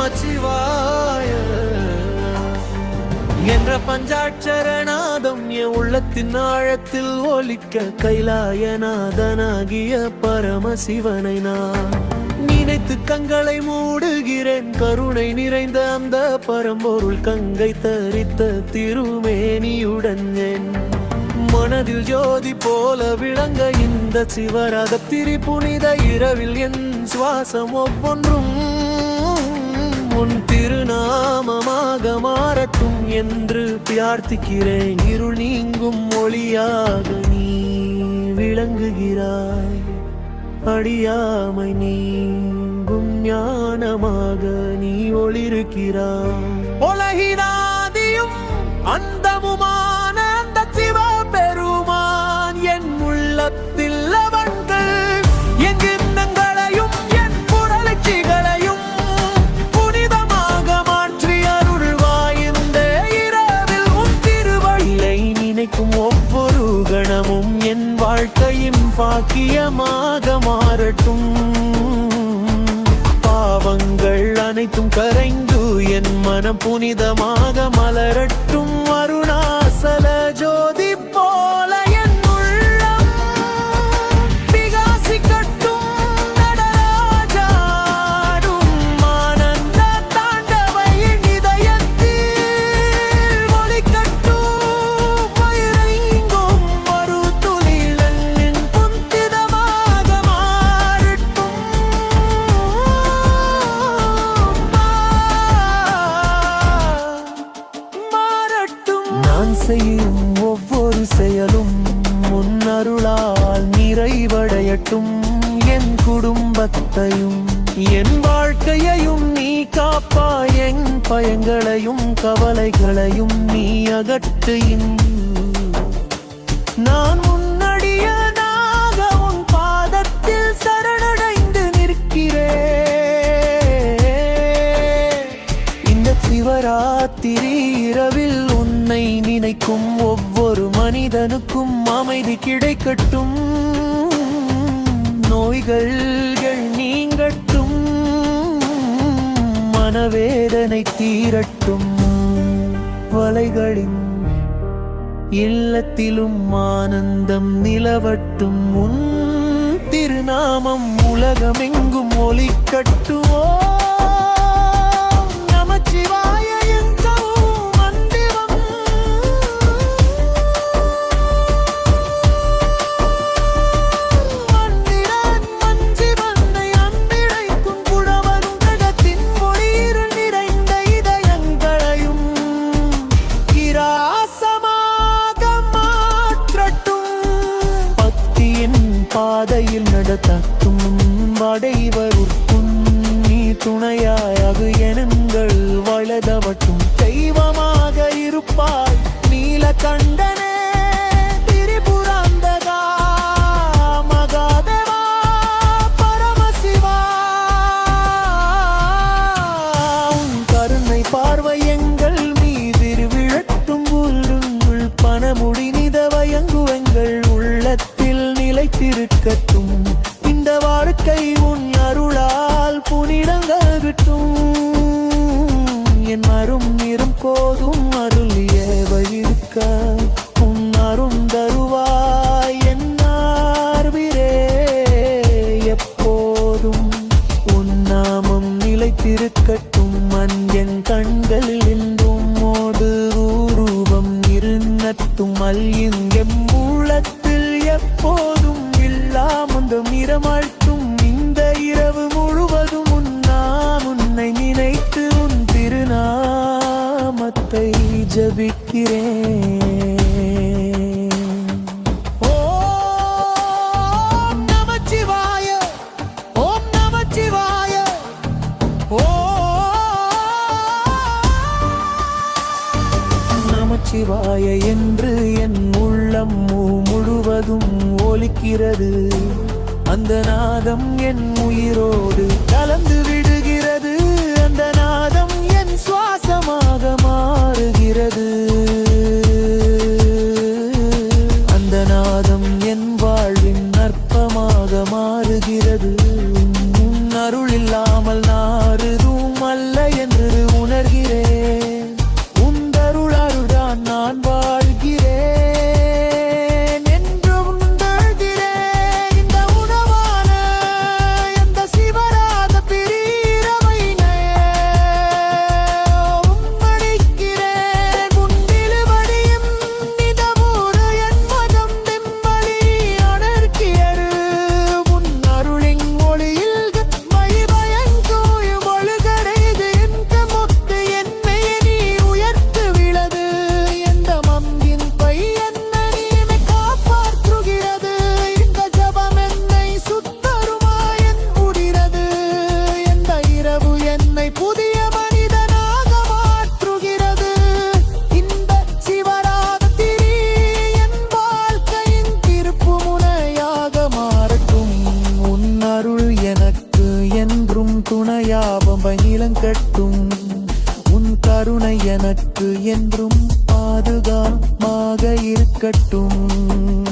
நமச்சிவாய என்ற பஞ்சாட்சரநாதம் என் உள்ளத்தின் ஆழத்தில் ஒலிக்க கைலாயநாதனாகிய பரமசிவனை நான் நினைத்து கண்களை மூடுகிறேன். கருணை நிறைந்த அந்த பரம்பொருள் கங்கை தரித்த திருமேனியுடன் என் மனதில் ஜோதி போல விளங்க இந்த சிவராத்திரி புனித இரவில் என் சுவாசம் ஒவ்வொன்றும் உன் திருநாமமாக மாறட்டும் என்று பிரார்த்திக்கிறேன். இருள் நீங்கும் ஒளியாக நீ விளங்குகிறாய், அடியாமை நீங்கும் ஞானமாக நீ ஒளிருக்கிறாய். உலகினாதியும் அந்தமுமான அந்த சிவ பெருமான் என் உள்ளத்தில் அவன்கள் என் எண்ணங்களையும் என் புரட்சிகளையும் புனிதமாக மாற்றி அருள்வாய். இந்த இரவில் உன் திருவழியை நினைக்கும் ஒவ்வொரு கணமும் என் வாழ்க்கையின் பாக்கியமாக மாறட்டும். பாவங்கள் அனைத்தும் கரைந்து என் மனம் புனிதமாக மலரட்டும். அருணாசல ஜோதி போல என் உள்ளம் விகாசிக்கட்டும். நடராஜாடும் ஆனந்த தாண்டவையின் இதயத்தில் ஒலிக்கட்டும். வயிறைங்கும் ஒரு துளிலன் புந்திதமாக மாறட்டும். நான் செய்யும் ஒவ்வொரு செயலும் உன் அருளால் நிறைவடையட்டும். என் குடும்பத்தையும் என் வாழ்க்கையையும் நீ காப்பாய். என் பயங்களையும் கவலைகளையும் நீ அகற்று. நான் முன்னடியனாக உன் பாதத்தில் சரணடைந்து நிற்கிறேன். இந்த சிவராத்திரி இரவில் உன்னை நினைக்கும் ஒவ்வொரு மனிதனுக்கும் அமைதி கிடைக்கட்டும். நோய்கள் நீங்கட்டும், மனவேதனை தீரட்டும். வலைகளின் இல்லத்திலும் ஆனந்தம் நிலவட்டும். உன் திருநாமம் உலகமெங்கும் ஒலிக்கட்டுமோ. நமச்சிவாய பாதையில் நடத்தும் அடைவருக்கும் நீ துணையாக எண்ணங்கள் வளதவட்டும். தெய்வமாக இருப்பாய் நீலகண்டனே திரிபுராந்தகா மகாதேவா பரமசிவா. உன் கருணை பார்வை எங்கள் மீது விழட்டும். உள்ளுங்கள் பணமுடி நிதவயங்குவங்கள் உள்ளத்தில் நிலைத்திருக்கட்டும். இந்த வாழ்க்கை உன் அருளால் புனிதங்கட்டும். என் அரும் நிறம் போதும் அருளிய வழிருக்க உன் அரும் தருவாய். என் ஆர்விரே எப்போதும் உன் நாமம் நிலைத்திருக்கட்டும். என் கண்களில் என்றும் மோடு ரூபம் இருநத்தும் அல்லிங்கம் உள்ளத்தில் எப்போதும் இல்லாமந்தம் நிறமாழ்த்தும். இந்த இரவு முழுவதும் உன்னை நினைத்து உன் திருநாமத்தை ஜபிக்கிறேன். ஓம் நமச்சிவாய, ஓம் நமச்சிவாய, நமச்சிவாய என்று என் உள்ளம் முழுவதும் ஒலிக்கிறது. அந்த நாதம் என் உயிரோடு கலந்து விடுகிறது. அந்த நாதம் என் சுவாசமாக மாறுகிறது. அந்த நாதம் என் வாழ்வின் நற்பமாக மாறுகிறது. அருள் இல்லாமல் நாறுதும் அல்ல. பாம்பாய் நிலங்கட்டும். உன் கருணை எனக்கு என்றும் பாதுகாப்பாக இருக்கட்டும்.